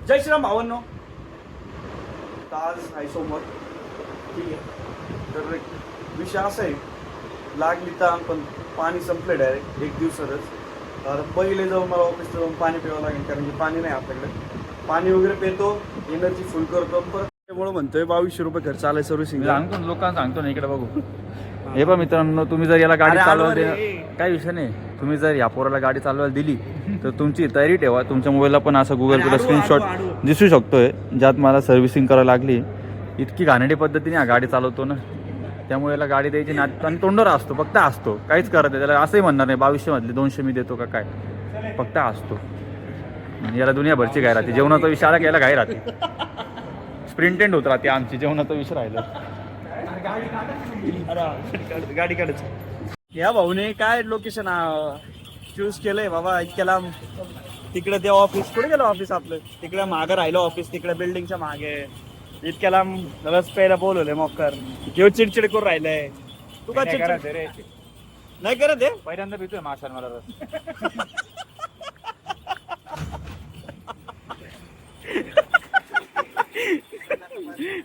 जय श्रीराम भावांनो. आज आहे सोमवार, ठीक आहे. तर विषय असा आहे, लागली तर पण पाणी संपलं डायरेक्ट एक दिवसातच. तर पहिले जाऊन मला ऑफिसला जाऊन पाणी प्यावं लागेल, कारण की पाणी नाही आपल्याकडे. पाणी वगैरे पितो, एनर्जी फुल करतो. परत त्यामुळे म्हणतोय 2200 रुपये खर्च आलाय सर्व्हिसिंग. सांगतो लोकांना, सांगतो ना, इकडे बघू. हे बघा मित्रांनो, तुम्ही जर याला गाडी चालवायला काही विषय नाही, तुम्ही जर या पोराला गाडी चालवायला दिली तर तुमची तयारी ठेवा. तुमच्या मोबाईलला पण असं गुगल पे स्क्रीनशॉट दिसू शकतोय, ज्यात मला सर्व्हिसिंग करायला लागली. इतकी घाणेरडी पद्धतीने हा गाडी चालवतो ना, त्यामुळे याला गाडी द्यायची ना. आणि तोंडावर असतो, फक्त असतो, काहीच करत नाही. त्याला असंही म्हणणार नाही 2200 मधले 200 मी देतो का काय, फक्त असतो. याला दुनियाभरची घाई राहते. जेवणाचा विषय आला की याला घाई राहते. स्प्रिंटेंड होत राहते आमची, जेवणाचा विषय राहिला. गाडी काढायची. या भाऊने काय लोकेशन चूज केलंय बाबा, इतक्याला तिकडे ते ऑफिस. कुठे गेलं ऑफिस आपलं? तिकडे मागं राहिलं ऑफिस, तिकडे बिल्डिंगच्या मागे. इतक्याला रस प्यायला बोलवले मॉकर, घेऊ चिडचिड करून राहिलंय. तू का चिडचिड नाही करत आहे? पहिल्यांदा पितोय माशान मला रस.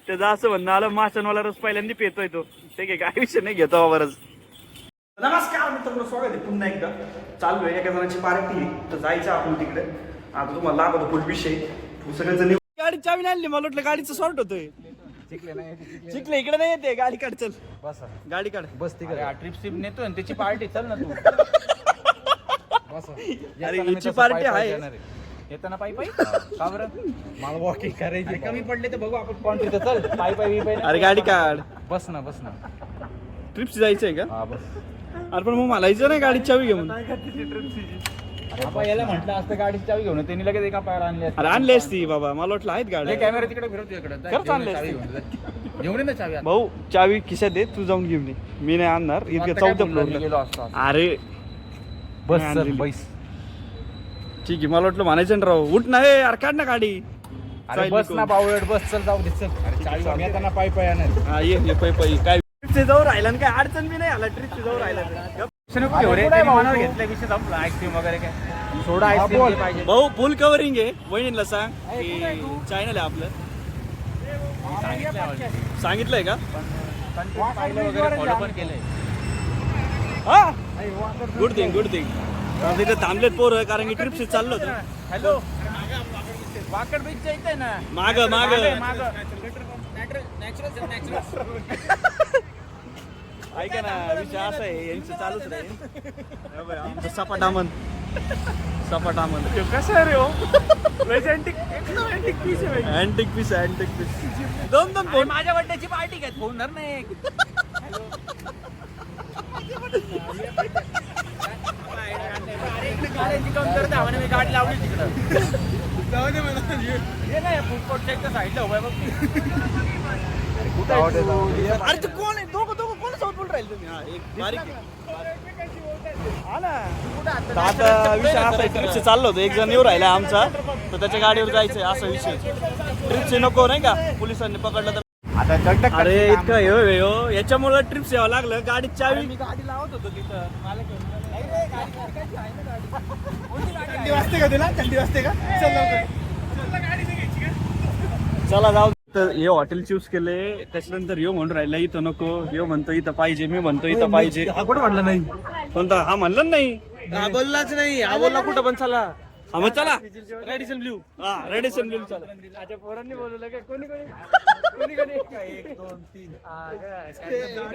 त्याचं असं म्हणणं आलं, माशांवाला रस पहिल्यांदा पितोय तो. ठीक आहे, काय विषय नाही, घेतो बाबा. नमस्कार मित्रांनो, स्वागत आहे पुन्हा एकदा. चालू आहे एका जणांची पार्टी, तर जायचं आपण तिकडे. आता तुम्हाला लागतो फुल विषय. सगळ्याचं गाडी चावी आणली, मला वाटलं गाडीचं सॉर्ट होतोय. चिखले इकडे नाही येते, गाडी काढ. चल बस, गाडी काढ, बस तिकडे. ट्रिप सिप नेतोय आणि त्याची पार्टी, चल ना तू. अरे हिची पार्टी आहे. येताना पायी पायी का बरं? मला वॉकिंग करायची. कमी पडले तर बघू आपण कोण तिथं. चल पायी पायी पायी. अरे गाडी काढ, बस ना बस ना. ट्रिप्स जायचंय का? हा बस. अरे पण मग मला यायचं नाही गाडी चावी घेऊन. आपण याला म्हटलं असतं गाडीची चावी घेऊन, त्यांनी लगेच एका पायाला आणली असती. अरे आणली असती बाबा, मला वाटलं आहेत गाडी. कॅमेरा तिकडे फिरवतो इकडे. खरंच आणली असती. घेऊन ना चावी. भाऊ चावी खिशात दे, तू जाऊन घेऊन ये. मी नाही आणणार. इतकं 14 फ्लोअरला गेलो असतो. अरे बस आणलेली. बैस. ठीक आहे, मला वाटलं म्हणायचं ना राव. उठ ना, हे यार काढ ना गाडी. अरे बस ना बावळट, बस. चल जाऊ दे, चल. अरे चावी येताना पायी पायी आणेल. हा ये पायी पायी. काय ट्रिपचे जाऊ राहिला ना, काय अडचण बी नाही आला. ट्रिपचे जाऊ राहिला विषय संपला. आईस्क्रीम वगैरे काय थोडं आईस्क्रीम पाहिजे. भाऊ फुल कव्हरिंग आहे. वहिनीला सांग की चॅनल आहे आपलं. सांगितलंय का? वगैरे फॉलो पण केलंय. हा, गुड थिंग गुड थिंग. तिथे थांबलेत पोरं, कारण की ट्रिपशी चाललो होतो. हॅलो, वाकड बीच जायचंय ना. माग माग ऐका ना, विषय असा आहे, यांचं चालूच राहील. सपाटामन कसं आहे रे हो? अँटिक पीस दोन फोन. माझ्या बड्डेची पार्टी काय होणार नाही. मी गाडी लावली तिकडं. फूड कोर्टच्या साईडला उभा बघ. अरे तू कोण आहे? दोघं कोण सोबत बोल राहील तुम्ही? हा, एक बारीक आहे. हा ना. आता विषय असा आहे, ट्रिपचे चाललो होतो. एक जण येऊ राहिला आमचा, तर त्याच्या गाडीवर जायचंय. असा विषय. ट्रिपचे नको नाही का, पोलिसांनी पकडलं तर. अरे इतकं हो याच्यामुळे ट्रिप्स यावं लागलं. गाडीत चावी. मी गाडी लावत होतो तिथं. मला थंडी वाजते का तुला? थंडी वाजते का? चला जाऊ. तर हे हॉटेल चूज केले, त्याच्यानंतर यो म्हणून राहिला इथं नको, यो म्हणतो इथं पाहिजे, मी म्हणतो इथं पाहिजे. हा कुठं म्हटलं नाही? कोणता? हा म्हणलं नाही. हा बोललाच नाही. हा बोलला कुठं पण चला. हा मग चला रेडिसन ब्ल्यू. हा रेडिसन ब्ल्यू चला. पोरांनी बोलवलं का? कोणी कोणी 1 2 3.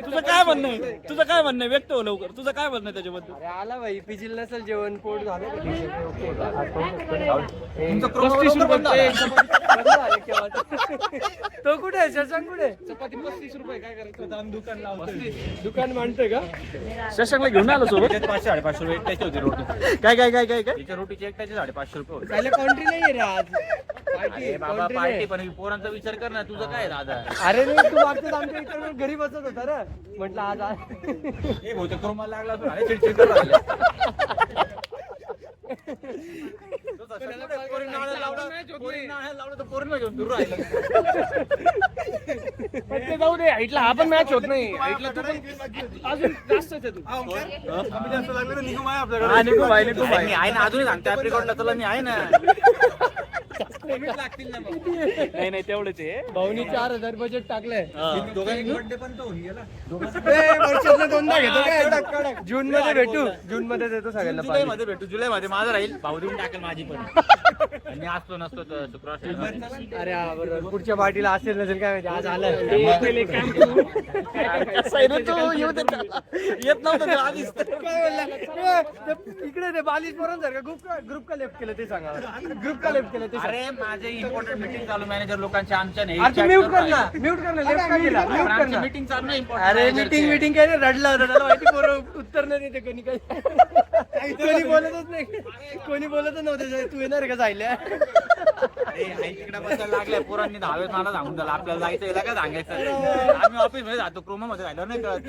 तुझं काय म्हणणं आहे? व्यक्त हो लवकर. तुझं काय म्हणणं आहे त्याच्याबद्दल? अरे आला भाई, पिजिल नसेल जेवण, पोट झालं का? तो कुठे आहे? शशांक कुठे? चपाती 35 रुपये. काय करायचं? आम्ही दुकान लावतो. दुकान मांडतोय का? शशांकला घेऊन आलो सोबत. 500-550 रुपये एकट्याची होती रोटी. काय तिच्या रोटीची एकट्याची 550 रुपये होती. त्याला कॉन्ट्री नाही रे आज. अरे बाबा पार्टी, पण पोरांचा विचार कर ना. तुझं काय दादा? अरे नाही, तू मागचं आमच्या इकडे घरी बसत होता रे. म्हटलं आज हे बहुतेक रुमाला लागला तो. अरे चिडचिड करून राहिले. जाऊ दे. हाईटला हा पण मॅच होत नाही. हाईटला तू पण अजून जास्तच आहे तू. निघू भाई. आहे ना, अजूनही सांगते रेकॉर्डला. चला मी आहे ना. नाही नाही तेवढंच आहे. भाऊनी 4,000 बजेट टाकलंय. वर्षातनं दोनदा घेतो काय? जून मध्ये भेटू. जून मध्ये देतो सगळ्यांना जुलै पाणी. मध्ये भेटू. जुलै मध्ये माझं राहील, भाऊ देऊन टाकेल माझी पण. आणि असतो नसतो तर शुक्रवार. अरे हा, बरोबर. पुढच्या पार्टीला असेल नसेल काय माहिती. आज आलाय. येत नव्हतं ते आधीच. इकडे ते बालिश बरोबर जर का ग्रुप का लेफ्ट केलं ते सांगा. ग्रुप का लेफ्ट केलं ते सांगा. अरे माझे इम्पॉर्टंट मीटिंग चालू मॅनेजर लोकांच्या आमच्या नाही. अरे म्यूट कर ना. म्यूट कर ना. लेफ्ट का केला? म्यूट कर ना. मीटिंग चालू नाही अरे मीटिंग काय नाही, रडला होता त्याला माहिती. पोरं उत्तर नाही देते कोणी काही. कोणी बोलतच नाही. कोणी बोलतच नव्हते. तू येणार का जायला? तिकडे बसायला लागल्या पोरांनी 10 वेळेस मला सांगून झालं आपल्याला जायचं याला काय सांगायचं. आम्ही ऑफिस मध्ये जातो, क्रोमा मध्ये राहिलो नाही कळत.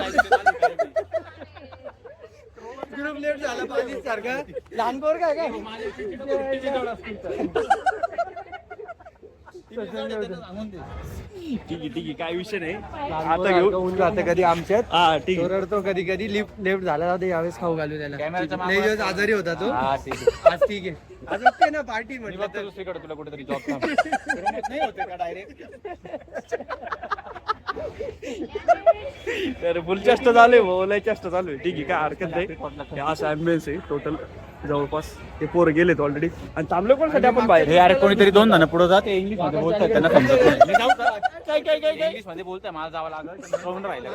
ग्रुप लेफ्ट झाला पाहिजे सारखा. लहान पोर काय काय ठीक आहे काय विषय नाही. आता घेऊ. ऊन राहते कधी आमच्यात. हा ठीक तो आहे. रडतो कधी कधी. लेफ्ट झाला जाते. यावेळेस खाऊ घालू त्याला. कॅमेराचा लय दिवस आजारी होता तो. हा ठीक आहे. आज ठीक आहे. आज ओके ना पार्टी मी म्हटलं बघतो तर. दुसरीकडे तुला कुठेतरी जॉब नाही होते का डायरेक्ट. तर फुल चेष्टा चालू आहे, लय चेष्टा चालू आहे. ठीक आहे काय हरकत नाही. हे असं ॲम्बियन्स आहे टोटल जवळपास. ते पोरं गेलेत ऑलरेडी आणि थांबलो पण साठी आपण बाहेर. हे अरे कोणीतरी 2 जण पुढे जात इंग्लिश मध्ये बोलतात, त्यांना समजत नाही. मी जाऊ का? काय इंग्लिश मध्ये बोलताय, मला जावं लागेल. कळून राहिलं.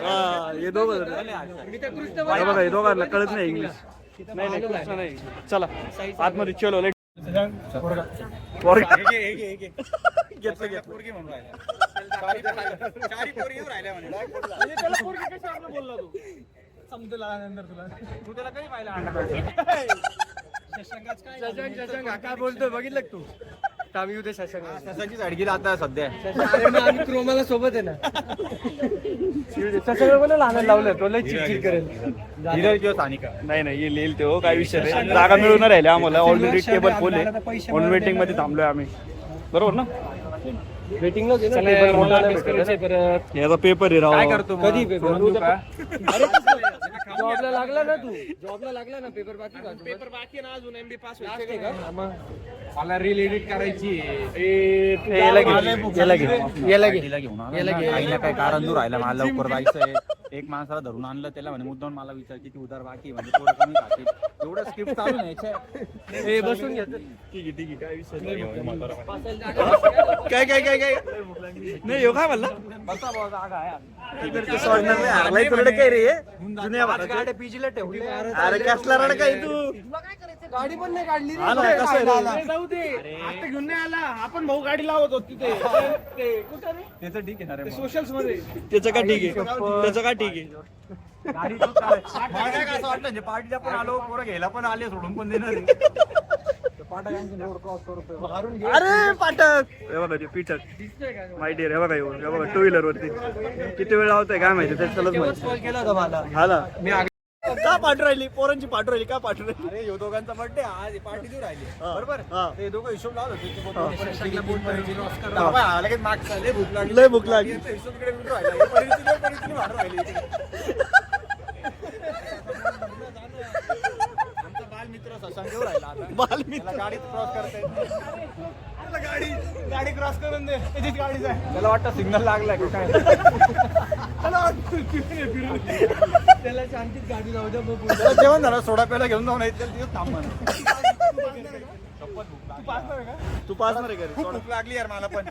हे दोघं बघा, हे दोघांना कळत नाही इंग्लिश. नाही नाही कृष्ण नाही. चला आतमध्ये चलो. काय बोलतोय बघितलं का तू? आम्ही उद्या शशांक साईड गेला आता सध्या. आम्ही क्रोमाला सोबत आहे ना. शशांक पण लहान लावलं. तो लय चिडचिड करेल. हिरल किंवा सानिका. नाही नाही हे लिहिल ते हो, काय विषय नाही. जागा मिळून राहिल्या आम्हाला. ऑलरेडी टेबल फुल आहे. ऑन वेटिंग मध्ये थांबलोय आम्ही. बरोबर ना? वेटिंगला याचा पेपर आहे काय राव. करतो मग? कधी पेपर? सोडून देऊ का? जॉबला लागला ना तू. जॉबला लागला ना. पेपर बाकी का? पेपर बाकी ना अजून. MB पास व्हायचे का? मला रील एडिट करायची. याला घे. तिला घेऊन आईला काय कारण दूर राहिला. मला लवकर जायचंय. एक माणसाला धरून आणलं त्याला म्हणे मुद्दाम मला विचार किती उधार बाकी म्हणजे थोडं कमी खातील. एवढं स्क्रिप्ट चालू नाही. हे बसून घ्या. ठीक आहे काय विषय नाही. काय नाही हो काय म्हणला. बसा भाऊ, जागा आहे. सोडणार नाही. हरलाय तुला काय रे जुन्या गाड्या पीजीला ठेवली. अरे कसला रड काय तू. गाडी पण नाही काढली रे. आला, कसं आहे रे? अरे जाऊ दे. आता घेऊन नाही आला. आपण भाऊ गाडी लावत होती तिथे. ते कुठं रे? त्याचं ठीक आहे ना रे. सोशल्स मध्ये. त्याचं काय ठीक आहे. त्याचं काय ठीक आहे. गाडी मला काय असं वाटलं म्हणजे पार्टीला पण आलो, पोरं घ्यायला पण आले, सोडून पण देणार आहे. अरे पाठक हे बघा ते पीठक माय डिअर. हे बघा येऊन हे बघा 2 व्हीलर वरती किती वेळ लावतोय काय माहिती. त्याच्यालाच माहिती. कॉल केला होता मला. हा ना. मी का पाठवून राहिली पोरांची पाठवून राहिली का पाठवून राहिली. अरे यो दोघांचा बर्थडे आज पार्टी देऊ राहिली. हा. बरोबर. हा. ते दोघं हिशोब लावलं हा. लगेच मागचा लय भूक लागली. लय भूक लागली. हिशोब इकडे कुठं राहिला. हे परिस्थिती वाढून राहिली. आमचा बालमित्र शशांक येऊ राहिला आता. बालमित्र. त्याला गाडीत क्रॉस करते. गाडी क्रॉस करून दे. त्याचीच गाडी जाय. त्याला वाटतं सिग्नल लागलाय का काय. त्याला शांतीत गाडी जाऊ द्या. त्याला जेवण झालं, सोडा प्यायला घेऊन जाऊन येते तिथं थांब म्हणा. तू पासणार आहे घरी. खूप भूक लागली यार मला पण.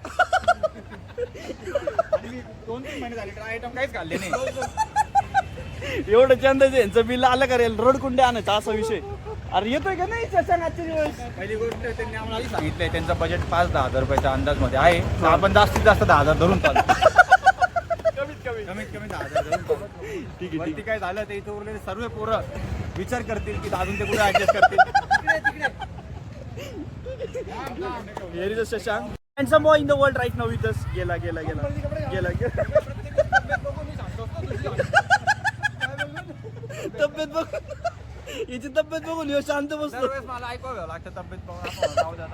आणि मी 2-3 महिने झाले ट्राय आयटम काहीच खाल्ले नाही. एवढं चंदाचं यांचं बिल आलं करेल. रोड कुंडे आणायचा असा विषय. अरे येतोय का नाही शशांक आजचे दिवस. पहिली गोष्ट त्यांनी आम्हाला आधी सांगितलंय त्यांचं बजेट 5-10 हजार रुपयाच्या अंदाज मध्ये आहे. तर आपण जास्तीत जास्त 10,000 धरून चालतो. कमीत कमी 10,000 धरून चालतो. ठीक आहे वरती काय झालं ते इथं उरलेले सर्व पोरं विचार करतील की अजून ते कुठे ऍडजस्ट करतील. Here is a Shashank. Handsome boy in the world right now with us. गेला. तब्येत बघ. याची तब्येत बघून ह्यो शांत बसतो. दरवेळेस मला ऐकावं लागतं तब्येत पाहून. जाऊ द्या.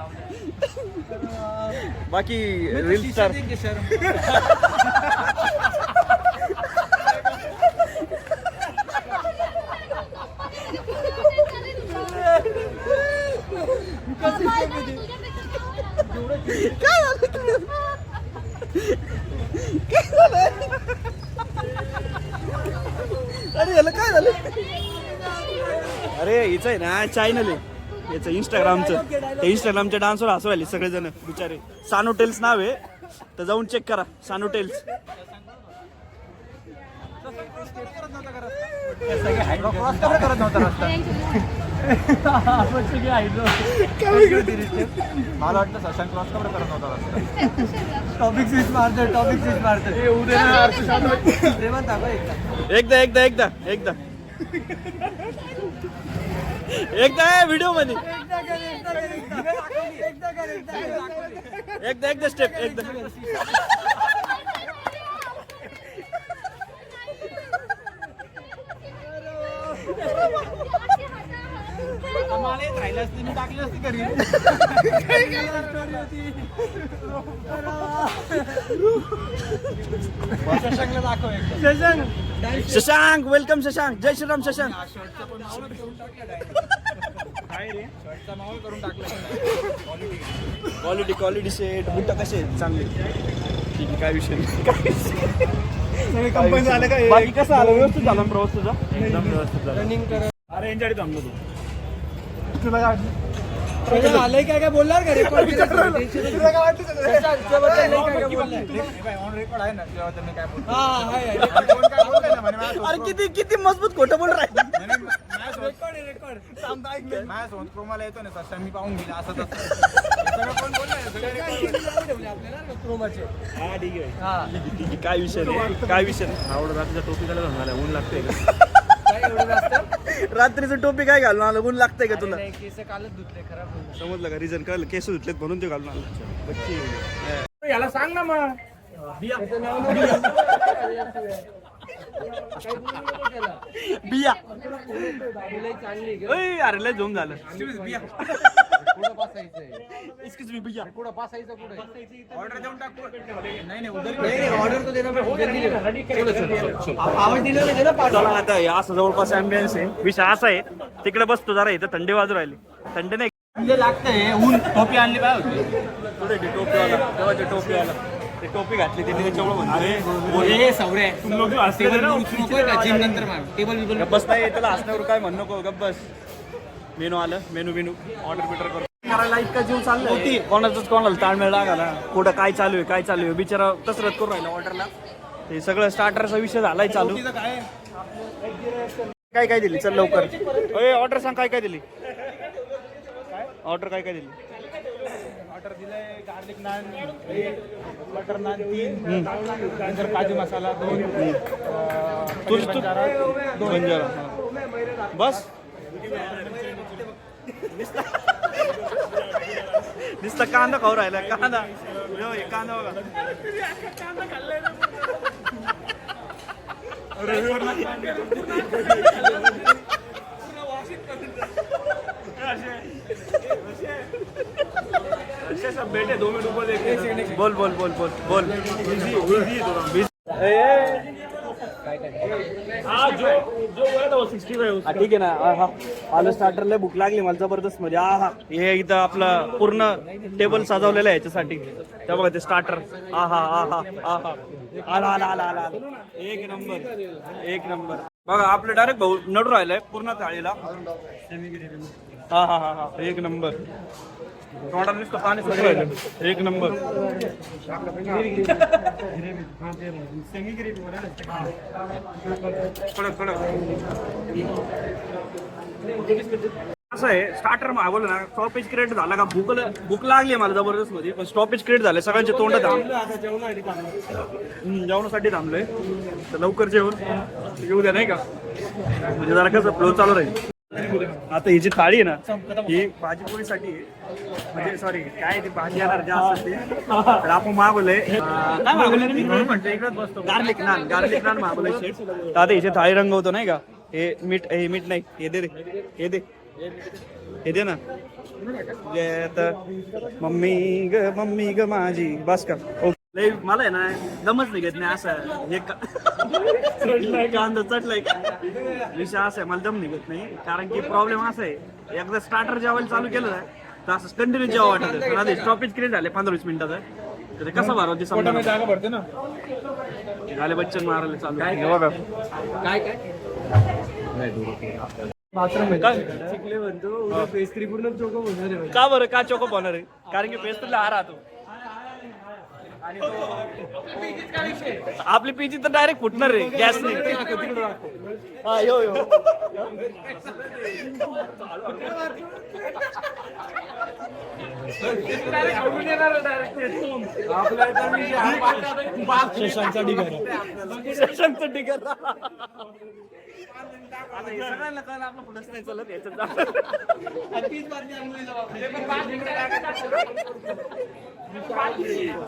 बाकी रील स्टार हिचं आहे ना चॅनल आहे याचं इंस्टाग्रामचं. ते इंस्टाग्रामच्या डान्सवर हसू राहिले सगळेजण बिचारे. सानू टेल्स नाव आहे, तर जाऊन चेक करा सानू टेल्स. मला वाटतं शशांक क्रॉस कवर करत नव्हता. टॉपिक स्विच मारतोय एकदा एकदा एकदा एकदा एकदा व्हिडिओ मध्ये एकदा एकदा स्टेप एकदा. शशांक वेलकम शशांक. जय Shriram Shashank. Quality quality set बुट्ट कसे आहेत चांगले. ठीक आहे काय विषय नाही. कंपनी झालं का? बाकी कसं आलं व्यवस्थित झाला ना प्रवास तुझा? एकदम व्यवस्थित झालं. रनिंग कर. अरे यांच्याकडे थांबलो तू. तुला काय वाटलं? आलंय काय बोलणार का? रेकॉर्ड तुला काय वाटलं? ऑन रेकॉर्ड आहे ना, त्याच्याबद्दल मी काय बोलतो. हा हाय कोण काय बोलतंय ना म्हणे माझ्या अरे किती किती मजबूत खोटं बोल राहिलं. माझ्यासोबत क्रोमाला येतो ना सर, मी पाहून गेला असं तसं. सगळं कोण बोलतंय? सगळं हा ठीक आहे काय विषय नाही काय विषय नाही. आवडत रात्रीच्या टोपी त्याला झाला ऊन लागतंय का? रात्रीचं टोपी काय घालून आलं ऊन लागतंय का तुला? केस कालच धुतले, खराब होऊन. समजलं का? रिझन कळलं केस धुतलेत म्हणून ते घालून आलं. बच्ची याला सांग ना मग. बिया चांगली ओय अरे लय झोम झालं. एक्सक्यूज मी बिया ऑर्डर देऊन टाकू. नाही नाही उधर ऑर्डर तो देना आवाज दिला नाही ना चला आता हे असं जवळपास ॲम्बियन्स आहे. विषय असा आहे तिकडे बसतो जरा इथं थंडी वाजू राहिली. थंडी नाही लागतंय ऊन. टोपी आणली पाहिजे पुढे ते टोपीवाला तेव्हा ते टोपीवाला ते टोपी घातली त्यांनी त्याच्यामुळे म्हणते गप्प बस नाही त्याला हसण्यावर काय म्हणू नको. गप्प बस. मेनू आलं मेनू ऑर्डर बिटर करू करायला इतका जीव चालला कोणाचंच कोणाला ताळमेळ लागाला. कुठं काय चालू आहे बिचारा कसरत करू राहिला ऑर्डरला. ते सगळं स्टार्टरचा विषय झालाय चालू. काय काय दिली चल लवकर. ऑर्डर सांग काय काय दिली. ऑर्डर काय काय दिली. ऑर्डर दिलंय गार्लिक नान, बटर नान 3, नंतर काजू मसाला 2, बंजारा बस. नुसता कांदा खाऊ राहिला कांदा. कांदा बघा कांदा खाल्लाय बेटे 2 मिनट ऊपर देख. बोल बोल बोल बोल बोल. ठीक आहे ना. हा आलं स्टार्टरला भूक लागली मला जबरदस्त मध्ये. हा हे इथं आपलं पूर्ण टेबल सजवलेलं आहे याच्यासाठी. त्या बघा ते स्टार्टर. आला आला आला आला एक नंबर बघा. आपलं डायरेक्ट भाऊ नडू राहिलाय पूर्ण थाळीला. हा एक नंबर. तोंडाला नुसतं पाणी सुटू राहिलं. एक नंबर. असं आहे स्टार्टर मागवलं ना स्टॉपेज क्रिएट झाला का भूक लागली मला जबरदस्त मध्ये. पण स्टॉपेज क्रिएट झाले सगळ्यांचे तोंड जेवणासाठी थांबलोय. तर लवकर जेवण येऊ द्या नाही का म्हणजे जरा कसं फ्लो चालू राहील. आता ही जी थाळी आहे ना ही भाजीपोळीसाठी म्हणजे सॉरी काय ती भाजी येणार जे असतं ते. तर आपण मागवलंय काय मागवलंय गार्लिक नान मागवलंय. तर आता हिची थाळी रंगवतो नाही का. हे मीठ नाही हे दे ना. मम्मी ग माझी बस का. लय मला आहे ना दमच निघत नाही असं. हे कांदा चटलाय विषय असा आहे मला दम निघत नाही. कारण की प्रॉब्लेम असा आहे एकदा स्टार्टर जेवायला चालू केलं ना तर असं कंटिन्यू जेव्हा वाटत. पण आधी स्टॉपेज क्रिएट झाले 15-20 मिनिटाचं. तर ते कसं भरावं ते समजा जागा भरते ना. झाले बच्चन मारायला चालू. बघा काय बाथरूम काय? चिकले म्हणतो पेस्ट्री पूर्ण चोको होणार आहे. का बरं का चोको होणार आहे? कारण की पेस्ट्रीला हा राहतो आणि आपली पीची तर डायरेक्ट फुटणार आहे गॅसने. हा यो यो शशांचा डिगर शशांकचं टिकर. आता हे सगळ्यांना कळलं आपलं पुढंच नाही चालत याच्यात.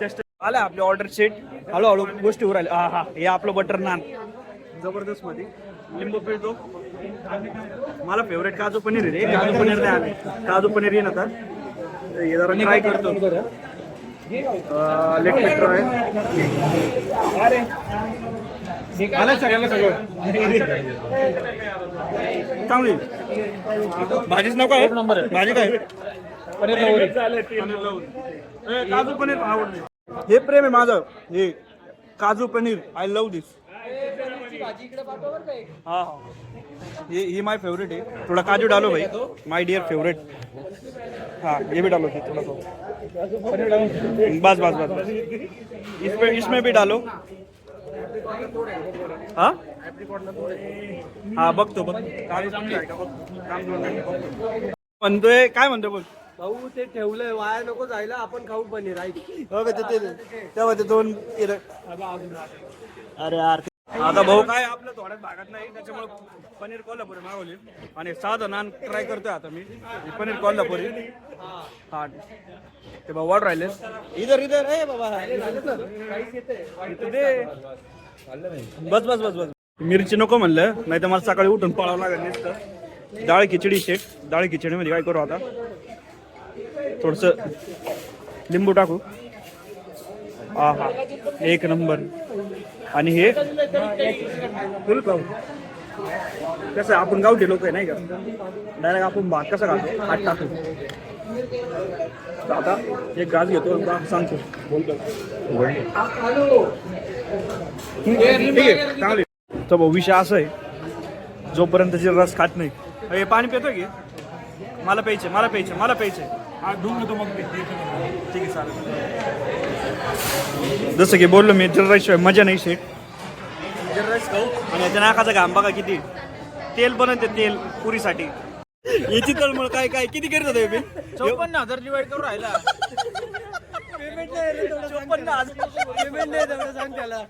जस्ट आला आपली ऑर्डर शीट. हळूहळू गोष्टी उर आल्या. हा हा हे आपलं बटर नान जबरदस्त मध्ये लिंबू पिळतो. मला फेवरेट काजू पनीर आहे रे. काजू पनीर द्या. काजू पनीर येईन आता. हे जरा ट्राय करतो. Let me try. चांगली भाजीच नको आहे. भाजी काय काजू पनीर आवडते. हे प्रेम आहे माझं. हे काजू पनीर आय लव्ह दिस. हा ही माय फेवरेट है. थोड़ा काजू डालो भाई. माय डियर फेवरेट. हाँ ये भी डालो थोड़ा सा. बस बस बस बस. इसमें भी डालो. हाँ हाँ बघतो बघ. म्हणतोय काय म्हणतोय बोल. भाऊ ते ठेवलंय वाया नको जायला आपण खाऊ पनीर ऐक. तेव्हा ते दोन. अरे यार आता भाऊ काय आपल्या थोड्याच भागात नाही त्याच्यामुळे पनीर कोल्हापुरी मागवली आणि साधं नान ट्राय करतोय आता मी. पनीर कोल्हापुरी. हा ते भाऊ ऑर्डर राहिले. इधर इधर आहे बाबा. इथं दे. बस बस बस बस. मिरची नको म्हणलं नाही तर मला सकाळी उठून पळावं लागेल नुसतं. डाळ खिचडी शेट. डाळ खिचडीमध्ये काय करू आता थोडस लिंबू टाकू. हा हा एक नंबर. आणि हे फुल खाऊ कसं आपण गावठी लोक आहे नाही का. डायरेक्ट आपण भात कसा खातो हात टाकू. आता एक घास घेतो सांगतो बोलतो. ठीक आहे चांगली. तर भाऊ विषय असं आहे जोपर्यंत रस खात नाही. हे पाणी पितोय की मला प्यायचे मला प्यायचे मला प्यायचे. हा ढूंढ तो मग ठीक आहे चालेल. जसं की बोललो मी जर राईस मजा नाही शेट. जर राईस खाऊ आणि याच्या नाकाचा घाम बघा किती. तेल बनवते तेल पुरीसाठी. याची तळमळ काय काय किती करत होते मी. 54,000 डिवाइड करून राहिला. पेमेंट नाही 54,000 नाही तेवढं सांग त्याला.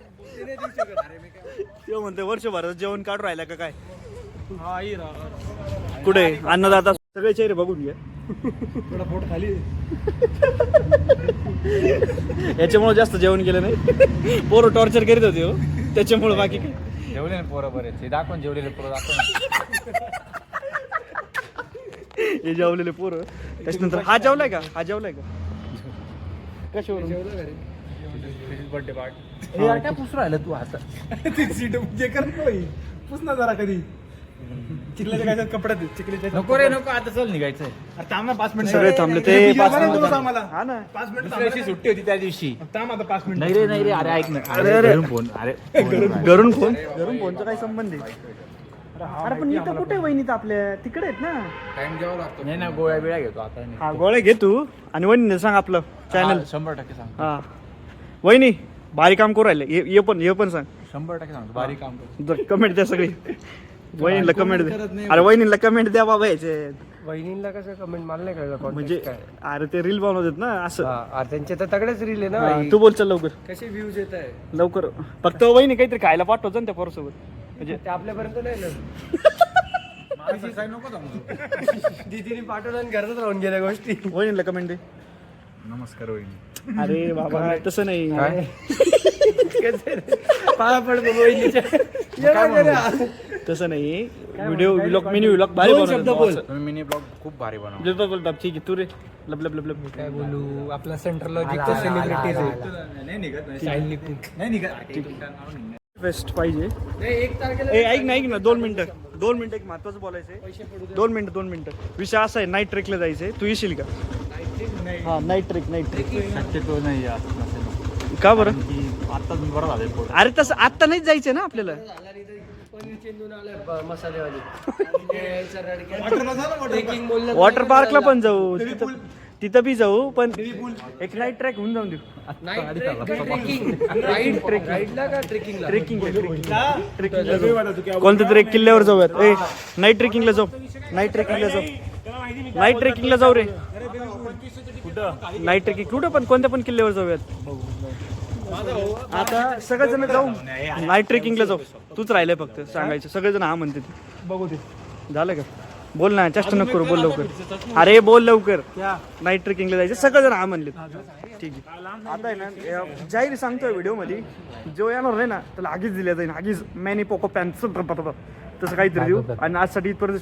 ते म्हणते वर्षभरात जेवण काढून राहिला का काय. हा ही कुठे अन्नदाता सगळे चेहरे बघून घ्या. थोडा पोट खाली. याच्यामुळे जास्त जेवण केलं नाही. पोरं टॉर्चर करीत होते हो त्याच्यामुळे. बाकी काय जेवले ना पोरं बरेच. दाखवून जेवलेले पोरं दाखवून. हे जेवलेले पोरं. त्याच्यानंतर हा जेवलाय का. हा जेवलाय का कशावरून. बर्थडे पार्टी यार काय पुसू राहिलं तू आता. सीट जे कर पुस ना जरा कधी. चिखल्याच्या काय कपड्यात चिखल्याच्या नको रे नको आता चल निघायचंय. थांब ना 5 मिनिट. सगळे थांबले ते 5 मिनिट. हा ना 5 मिनिट दुसऱ्या दिवशी सुट्टी होती त्या दिवशी. थांब आता 5 मिनिट. नाही रे अरे ऐक ना. अरे, अरे. घरून फोन. अरे घरून फोन. घरून फोनचा काय संबंध आहे. अरे पण इथं कुठे वहिनीत आपल्या तिकडे आहेत ना. टाइम द्यावा लागतो. नाही ना गोळ्या बिळ्या घेतो आता. हा गोळे घे तू आणि वहिनी सांग आपलं चॅनल. 100% सांग. हा वहिनी भारी काम करू राहिले. हे पण सांग. 100% सांगतो बारीक काम करतो. जर कमेंट द्या सगळी. वहिनीला कमेंट द्या. अरे वहिनीला कमेंट द्या बाबा याचे. वहिनीला कसं कमेंट मला नाही कळलं म्हणजे अरे ते रील बनवतात ना असं. त्यांचे तर तगडेच रील आहे ना. तू बोल चल लवकर कसे व्ह्यूज येत आहे लवकर. फक्त वहिनी काहीतरी खायला पाठवतो ना त्या पोरासोबत. म्हणजे ते आपल्यापर्यंत नाही ना. दीदीने पाठवलं आणि घरातच राहून गेल्या गोष्टी. वहिनीला कमेंट दे. नमस्कार वहिनी. अरे बाबा तसं नाही. पाया पडतो वहिनीच्या. तसं नाही. व्हिडिओ व्लॉग मिनी व्लॉग भारी बनवतो. तुम्ही मिनी ब्लॉग खूप भारी बनवतो. बोल ठीक आहे तू रे. लब लब लब लब काय बोलू आपला सेंट्रल लॉजिकचा सेलिब्रिटीज आहे. बेस्ट पाहिजे. 1 तारखेला ऐक ना 2 मिनिटं एक महत्वाचं बोलायचंय. 2 मिनिटं विषय असा आहे. नाईट ट्रेकला जायचंय. तू येशील का. हा नाईट ट्रेक. शक्यतो नाही यार नसेल. का बरं. की आता बरं झालंय पोट. अरे तसं आत्ता नाहीच जायचंय ना आपल्याला. पनीर चेंडून आलाय मसालेवाली ट्रेकिंग बोललं वॉटर पार्कला पण जाऊ तिथं बी जाऊ पण एक नाईट ट्रॅक होऊन जाऊन देऊ राईडला का ट्रेकिंगला ट्रेकिंगला कोणत्या तरी एक किल्ल्यावर जाऊयात ए नाईट ट्रेकिंगला जाऊ नाईट ट्रेकिंगला जाऊ रे नाईट ट्रेकिंग कुठं पण कोणत्या पण किल्ल्यावर जाऊयात आता सगळेजण जाऊ नाईट ट्रेकिंगला जाऊ तूच राहिलंय फक्त सांगायचं सगळेजण हा म्हणते बघू ते झालं का बोल ना चेष्ट नको करू बोल लवकर अरे बोल लवकर नाईट ट्रेकिंगला जायचं सगळेजण हा म्हणले ठीक आहे आता आहे ना जाहीर सांगतोय व्हिडिओ मध्ये जो येणार नाही ना त्याला आगीच दिल्या जाईल आगीच मॅनी पोको पॅन्ट तसं काहीतरी देऊ आणि आजसाठी इथपर्यंत